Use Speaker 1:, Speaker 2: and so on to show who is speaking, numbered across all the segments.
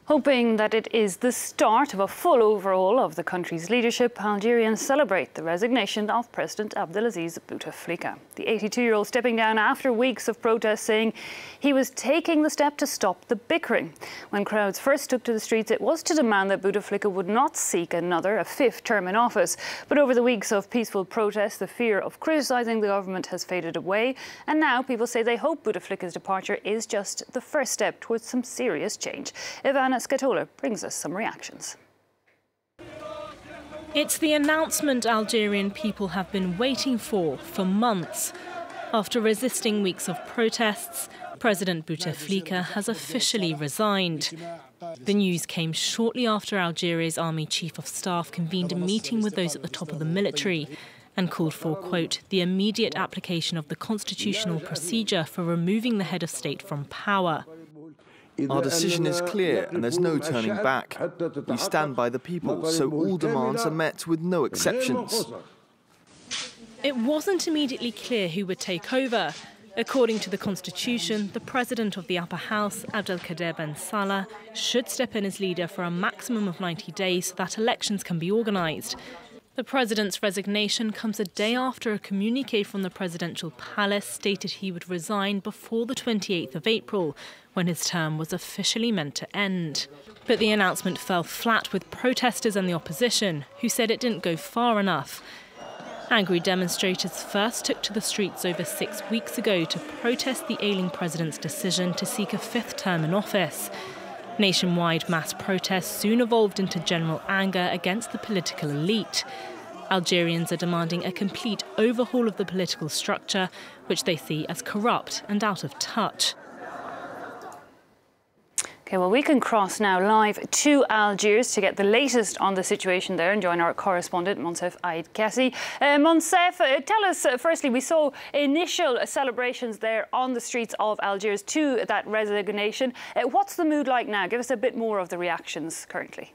Speaker 1: Hoping that it is the start of a full overhaul of the country's leadership, Algerians celebrate the resignation of President Abdelaziz Bouteflika. The 82-year-old stepping down after weeks of protests, saying he was taking the step to stop the bickering. When crowds first took to the streets, it was to demand that Bouteflika would not seek a fifth term in office. But over the weeks of peaceful protests, the fear of criticising the government has faded away. And now people say they hope Bouteflika's departure is just the first step towards some serious change. Ivana Scatola brings us some reactions.
Speaker 2: It's the announcement Algerian people have been waiting for months. After resisting weeks of protests, President Bouteflika has officially resigned. The news came shortly after Algeria's Army Chief of Staff convened a meeting with those at the top of the military and called for, quote, the immediate application of the constitutional procedure for removing the head of state from power.
Speaker 3: Our decision is clear and there's no turning back. We stand by the people, so all demands are met with no exceptions.
Speaker 2: It wasn't immediately clear who would take over. According to the constitution, the president of the upper house, Abdelkader Ben Salah, should step in as leader for a maximum of 90 days so that elections can be organised. The president's resignation comes a day after a communiqué from the presidential palace stated he would resign before the 28th of April, when his term was officially meant to end. But the announcement fell flat with protesters and the opposition, who said it didn't go far enough. Angry demonstrators first took to the streets over 6 weeks ago to protest the ailing president's decision to seek a fifth term in office. Nationwide mass protests soon evolved into general anger against the political elite. Algerians are demanding a complete overhaul of the political structure, which they see as corrupt and out of touch.
Speaker 1: OK, well, we can cross now live to Algiers to get the latest on the situation there and join our correspondent, Monsef Aid-Kassi. Monsef, tell us, firstly, we saw initial celebrations there on the streets of Algiers to that resignation. What's the mood like now? Give us a bit more of the reactions currently.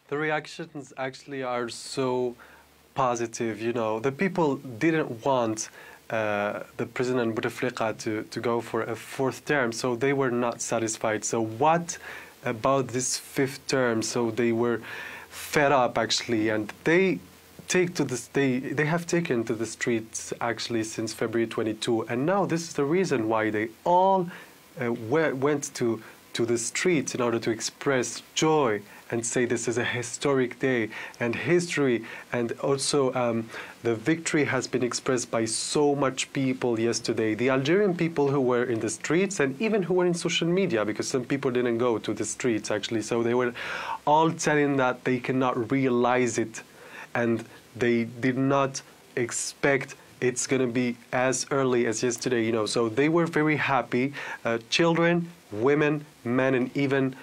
Speaker 4: The reactions actually are so positive, you know. The people didn't want the President Bouteflika to go for a fourth term, so they were not satisfied. So what about this fifth term? So they were fed up actually, and they have taken to the streets actually since February 22, and now this is the reason why they all went to the streets in order to express joy and say this is a historic day and history, and also the victory has been expressed by so much people yesterday. The Algerian people who were in the streets and even who were in social media, because some people didn't go to the streets actually, so they were all telling that they cannot realize it and they did not expect it's going to be as early as yesterday, you know. So they were very happy. Children, women, men, and even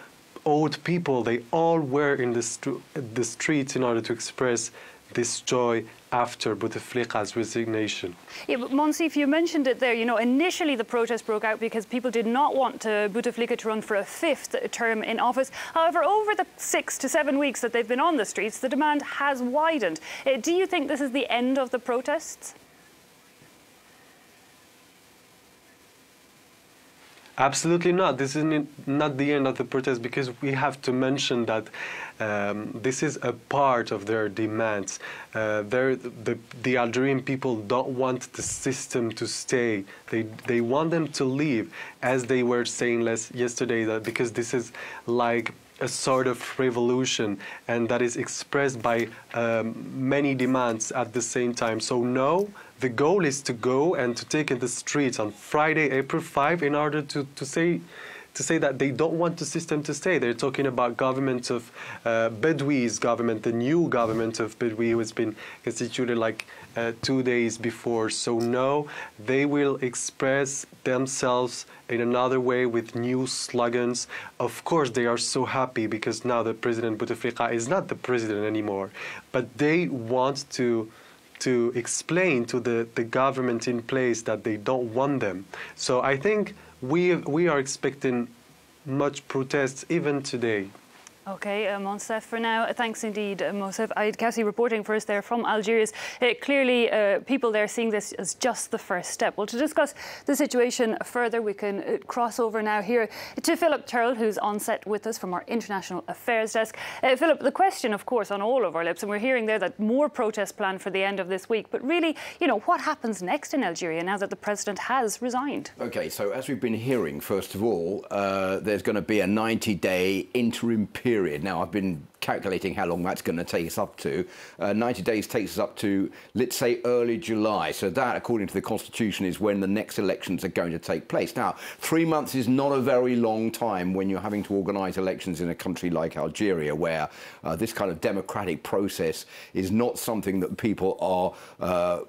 Speaker 4: old people, they all were in the streets in order to express this joy after Bouteflika's resignation. Yeah, but Monsef, you mentioned it there, you know, initially the protest broke out because people did not want Bouteflika to run for a fifth term in office. However, over the 6 to 7 weeks that they've been on the streets, the demand has widened. Do you think this is the end of the protests? Absolutely not. This is not the end of the protest, because we have to mention that this is a part of their demands. The Algerian people don't want the system to stay. They want them to leave, as they were saying yesterday, that because this is like a sort of revolution, and that is expressed by many demands at the same time. So no, the goal is to go and to take in the streets on Friday, April 5, in order to say that they don't want the system to stay. They're talking about government of Bedoui's government, the new government of Bedoui, who has been constituted like 2 days before. So no, they will express themselves in another way with new slogans. Of course, they are so happy because now the President Bouteflika is not the president anymore, but they want to explain to the government in place that they don't want them. So I think we are expecting much protests even today.
Speaker 1: OK, Monsef, for now, thanks indeed, Monsef. Aid Kassi reporting for us there from Algiers. Clearly, people there seeing this as just the first step. Well, to discuss the situation further, we can cross over now here to Philip Turrell, who's on set with us from our International Affairs Desk. Philip, the question, of course, on all of our lips, and we're hearing there that more protests planned for the end of this week. But really, you know, what happens next in Algeria now that the president has resigned?
Speaker 5: OK, so as we've been hearing, first of all, there's going to be a 90-day interim period. Now, I've been calculating how long that's going to take us up to. 90 days takes us up to, let's say, early July. So that, according to the Constitution, is when the next elections are going to take place. Now, 3 months is not a very long time when you're having to organise elections in a country like Algeria, where this kind of democratic process is not something that people are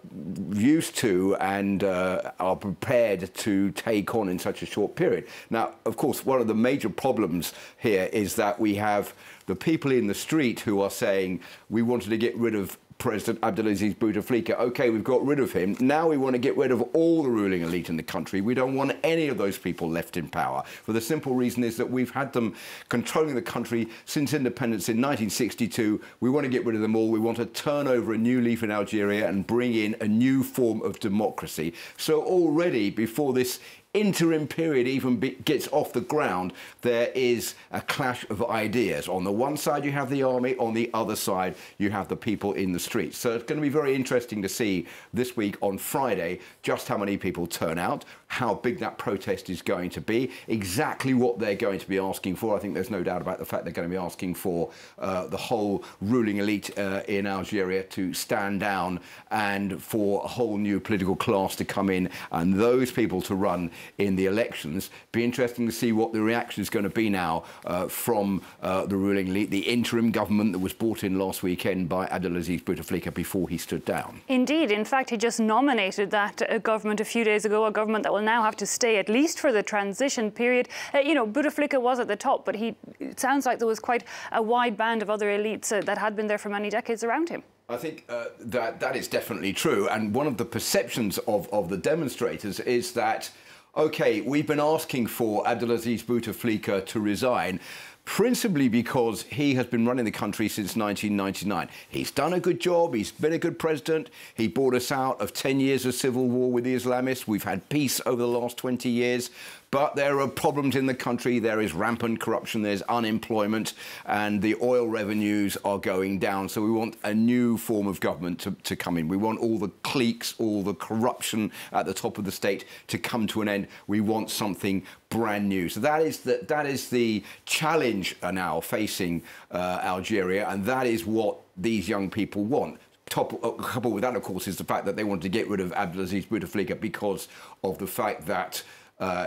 Speaker 5: used to and are prepared to take on in such a short period. Now, of course, one of the major problems here is that we have the people in the street who are saying, we wanted to get rid of President Abdelaziz Bouteflika. OK, we've got rid of him. Now we want to get rid of all the ruling elite in the country. We don't want any of those people left in power. For the simple reason is that we've had them controlling the country since independence in 1962. We want to get rid of them all. We want to turn over a new leaf in Algeria and bring in a new form of democracy. So already, before this interim period even gets off the ground, there is a clash of ideas. On the one side, you have the army. On the other side, you have the people in the streets. So it's going to be very interesting to see this week on Friday just how many people turn out, how big that protest is going to be, exactly what they're going to be asking for. I think there's no doubt about the fact they're going to be asking for the whole ruling elite in Algeria to stand down and for a whole new political class to come in and those people to run in the elections. Be interesting to see what the reaction is going to be now from the ruling elite, the interim government that was brought in last weekend by Abdelaziz Bouteflika before he stood down. Indeed.
Speaker 1: In fact, he just nominated that government a few days ago, a government that will now have to stay at least for the transition period. You know, Bouteflika was at the top, but it sounds like there was quite a wide band of other elites that had been there for many decades around him.
Speaker 5: I think that is definitely true. And one of the perceptions of the demonstrators is that, OK, we've been asking for Abdelaziz Bouteflika to resign, principally because he has been running the country since 1999. He's done a good job. He's been a good president. He brought us out of 10 years of civil war with the Islamists. We've had peace over the last 20 years. But there are problems in the country. There is rampant corruption. There's unemployment. And the oil revenues are going down. So we want a new form of government to come in. We want all the cliques, all the corruption at the top of the state to come to an end. We want something brand new. So that is the challenge now facing Algeria. And that is what these young people want. Coupled with that, of course, is the fact that they want to get rid of Abdelaziz Bouteflika because of the fact that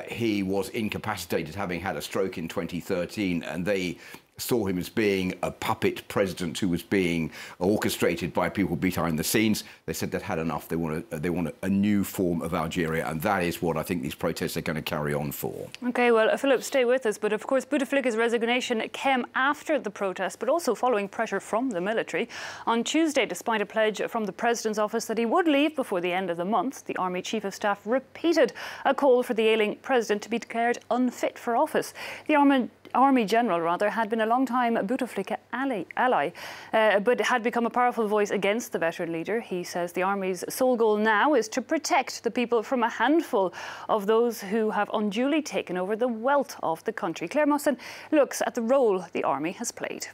Speaker 5: he was incapacitated, having had a stroke in 2013, and they saw him as being a puppet president who was being orchestrated by people behind the scenes. They said they'd had enough. They want a new form of Algeria, and that is what I think these protests are going to carry on for. OK, well,
Speaker 1: Philip, stay with us. But of course, Bouteflika's resignation came after the protest, but also following pressure from the military. On Tuesday, despite a pledge from the president's office that he would leave before the end of the month, the army chief of staff repeated a call for the ailing president to be declared unfit for office. The Army general, had been a long-time Bouteflika ally, but had become a powerful voice against the veteran leader. He says the army's sole goal now is to protect the people from a handful of those who have unduly taken over the wealth of the country. Claire Mosson looks at the role the army has played.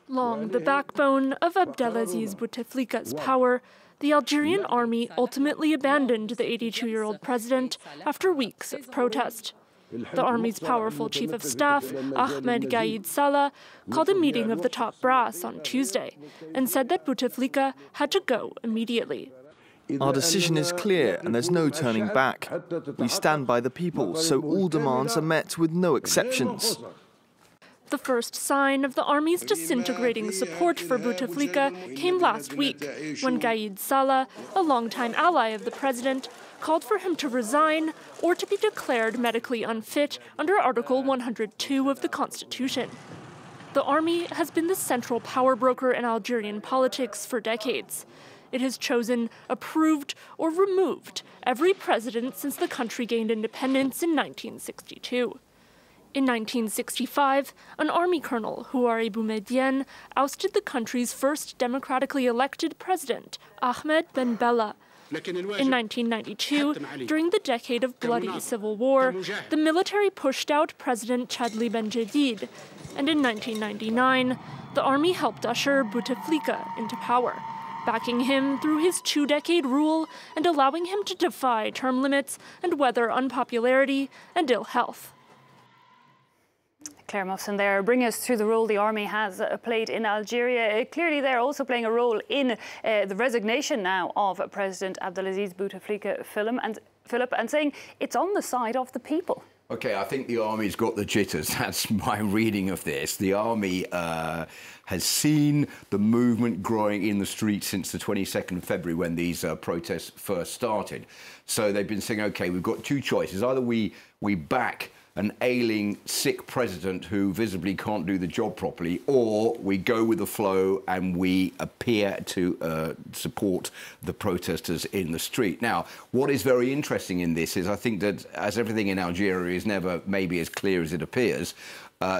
Speaker 6: Long the backbone of Abdelaziz Bouteflika's power, the Algerian army ultimately abandoned the 82-year-old president after weeks of protest. The army's powerful chief of staff, Ahmed Gaid Salah, called a meeting of the top brass on Tuesday and said that Bouteflika had to go immediately.
Speaker 3: Our decision is clear and there's no turning back. We stand by the people, so all demands are met with no exceptions.
Speaker 6: The first sign of the army's disintegrating support for Bouteflika came last week, when Gaid Salah, a longtime ally of the president, called for him to resign or to be declared medically unfit under Article 102 of the Constitution. The army has been the central power broker in Algerian politics for decades. It has chosen, approved, or removed every president since the country gained independence in 1962. In 1965, an army colonel, Houari Boumediene, ousted the country's first democratically elected president, Ahmed Ben Bella. In 1992, during the decade of bloody civil war, the military pushed out President Chadli Ben Jadid, and in 1999, the army helped usher Bouteflika into power, backing him through his 2-decade rule and allowing him to defy term limits and weather unpopularity and ill health.
Speaker 1: Claire Muffson there, bring us through the role the army has played in Algeria. Clearly they're also playing a role in the resignation now of President Abdelaziz Bouteflika Philip, and saying it's on the side of the people.
Speaker 5: OK, I think the army's got the jitters. That's my reading of this. The army has seen the movement growing in the streets since the 22nd of February when these protests first started. So they've been saying, OK, we've got two choices. Either we back an ailing, sick president who visibly can't do the job properly, or we go with the flow and we appear to support the protesters in the street. Now, what is very interesting in this is I think that, as everything in Algeria is never maybe as clear as it appears,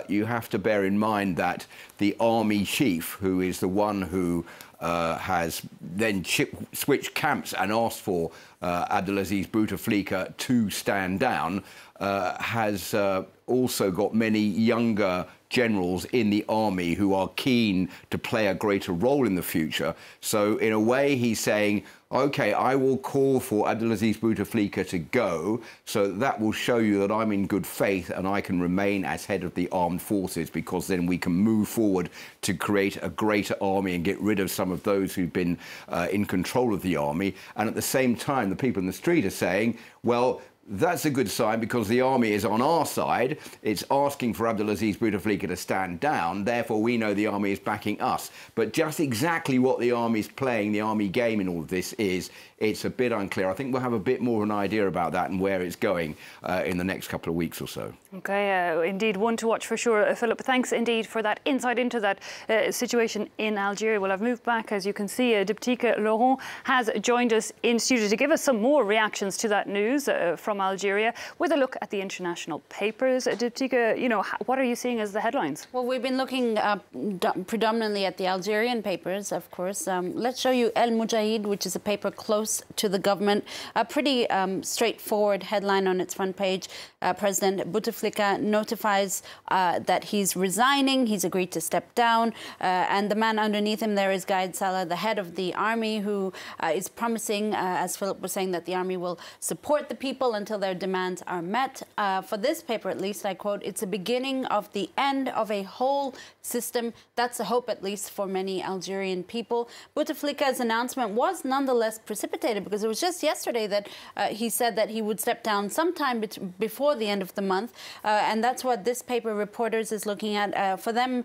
Speaker 5: you have to bear in mind that the army chief, who is the one who has then switched camps and asked for Abdelaziz Bouteflika to stand down, has also got many younger generals in the army who are keen to play a greater role in the future. So in a way, he's saying, OK, I will call for Abdelaziz Bouteflika to go, so that will show you that I'm in good faith and I can remain as head of the armed forces, because then we can move forward to create a greater army and get rid of some of those who've been in control of the army. And at the same time, the people in the street are saying, well, that's a good sign because the army is on our side. It's asking for Abdelaziz Bouteflika to stand down. Therefore, we know the army is backing us. But just exactly what the army's playing, the army game in all of this is, it's a bit unclear. I think we'll have a bit more of an idea about that and where it's going in the next couple of weeks or so.
Speaker 1: OK, indeed, one to watch for sure. Philip, thanks indeed for that insight into that situation in Algeria. Well, I've moved back, as you can see. Bouteflika Laurent has joined us in studio to give us some more reactions to that news from Algeria, with a look at the international papers. Bouteflika, you know, what are you seeing as the headlines?
Speaker 7: Well, we've been looking predominantly at the Algerian papers, of course. Let's show you El Mujahid, which is a paper close to the government. A pretty straightforward headline on its front page. President Bouteflika notifies that he's resigning. He's agreed to step down. And the man underneath him there is Gaïd Salah, the head of the army, who is promising, as Philip was saying, that the army will support the people until their demands are met. For this paper, at least, I quote, it's a beginning of the end of a whole system. That's a hope, at least, for many Algerian people. Bouteflika's announcement was nonetheless precipitated, because it was just yesterday that he said that he would step down sometime before the end of the month. And that's what this paper, Reporters, is looking at. For them,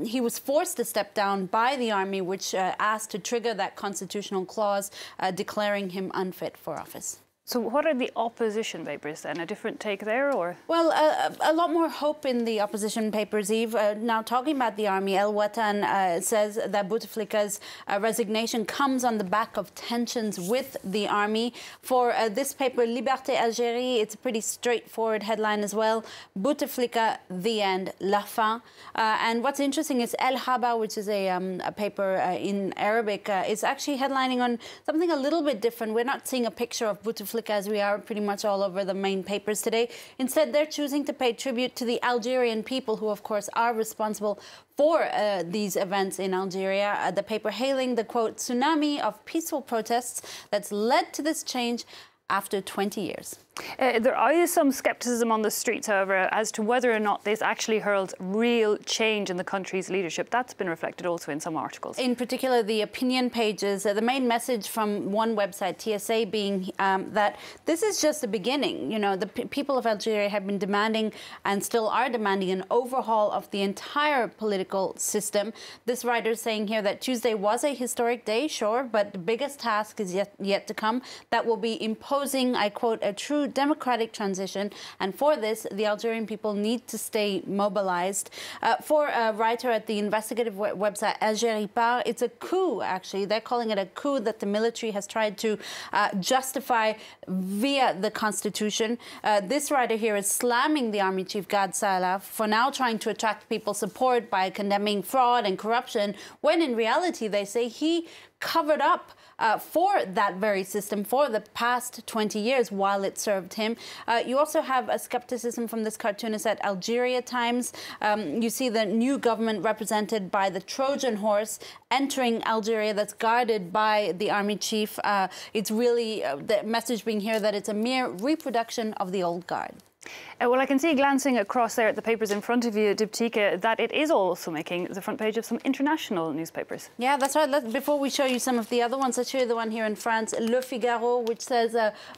Speaker 7: he was forced to step down by the army, which asked to trigger that constitutional clause declaring him unfit for office.
Speaker 1: So what are the opposition papers then? A different take there, or?
Speaker 7: Well, a lot more hope in the opposition papers, Eve. Now, talking about the army, El Watan says that Bouteflika's resignation comes on the back of tensions with the army. For this paper, Liberté Algérie, it's a pretty straightforward headline as well. Bouteflika, the end, la fin. And what's interesting is El Haba, which is a paper in Arabic, is actually headlining on something a little bit different. We're not seeing a picture of Bouteflika as we are pretty much all over the main papers today. Instead, they're choosing to pay tribute to the Algerian people, who, of course, are responsible for these events in Algeria. The paper hailing the, quote, tsunami of peaceful protests that's led to this change after 20 years.
Speaker 1: There is some scepticism on the streets, however, as to whether or not this actually heralds real change in the country's leadership. That's been reflected also in some articles. In
Speaker 7: particular, the opinion pages, the main message from one website, TSA, being that this is just the beginning. You know, the people of Algeria have been demanding, and still are demanding, an overhaul of the entire political system. This writer is saying here that Tuesday was a historic day, sure, but the biggest task is yet to come. That will be imposing, I quote, a true democratic transition. And for this, the Algerian people need to stay mobilized. For a writer at the investigative website Algérie, it's a coup, actually. They're calling it a coup that the military has tried to justify via the constitution. This writer here is slamming the army chief Gad Salah for now trying to attract people's support by condemning fraud and corruption, when in reality they say he covered up for that very system for the past 20 years while it served him. You also have a skepticism from this cartoonist at Algeria Times. You see the new government represented by the Trojan horse entering Algeria that's guarded by the army chief. It's really the message being here that it's a mere reproduction of the old guard.
Speaker 1: Well, I can see glancing across there at the papers in front of you, Bouteflika, that it is also making the front page of some international newspapers.
Speaker 7: Yeah, that's right. Before we show you some of the other ones, let's show you the one here in France, Le Figaro, which says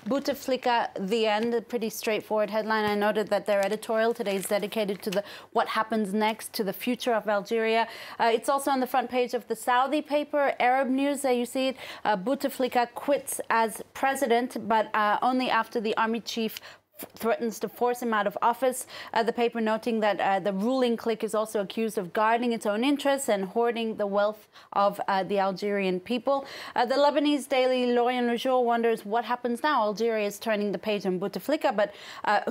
Speaker 7: Bouteflika, the end. A pretty straightforward headline. I noted that their editorial today is dedicated to what happens next, to the future of Algeria. It's also on the front page of the Saudi paper, Arab News. You see it. Bouteflika quits as president, but only after the army chief threatens to force him out of office. The paper noting that the ruling clique is also accused of guarding its own interests and hoarding the wealth of the Algerian people. The Lebanese daily L'Orient Le Jour wonders what happens now. Algeria is turning the page on Bouteflika, but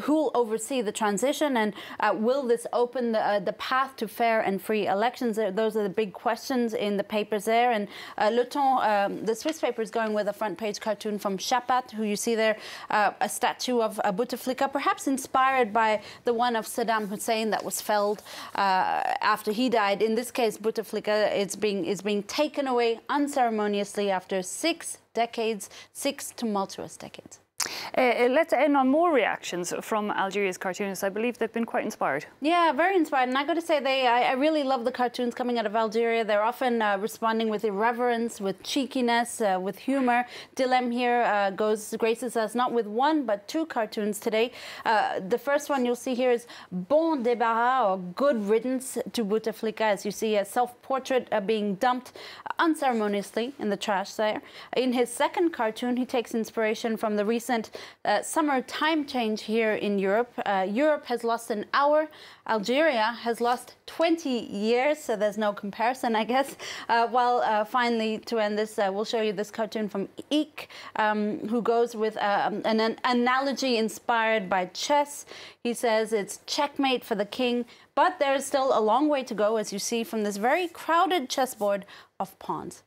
Speaker 7: who will oversee the transition, and will this open the path to fair and free elections? Those are the big questions in the papers there. And Le Temps, the Swiss paper, is going with a front page cartoon from Chapat, who you see there, a statue of Bouteflika, perhaps inspired by the one of Saddam Hussein that was felled after he died. In this case, Bouteflika is being taken away unceremoniously after 6 decades, 6 tumultuous decades.
Speaker 1: Let's end on more reactions from Algeria's cartoonists. I believe they've been quite inspired.
Speaker 7: Yeah, very inspired. And I got to say, I really love the cartoons coming out of Algeria. They're often responding with irreverence, with cheekiness, with humor. Dilem here graces us not with 1 but 2 cartoons today. The first one you'll see here is Bon débarras, or good riddance to Bouteflika, as you see a self-portrait being dumped unceremoniously in the trash there. In his second cartoon, he takes inspiration from the recent summer time change here in Europe. Europe has lost an hour. Algeria has lost 20 years, so there's no comparison, I guess. Finally, to end this, we'll show you this cartoon from Eek, who goes with an analogy inspired by chess. He says it's checkmate for the king, but there is still a long way to go, as you see from this very crowded chessboard of pawns.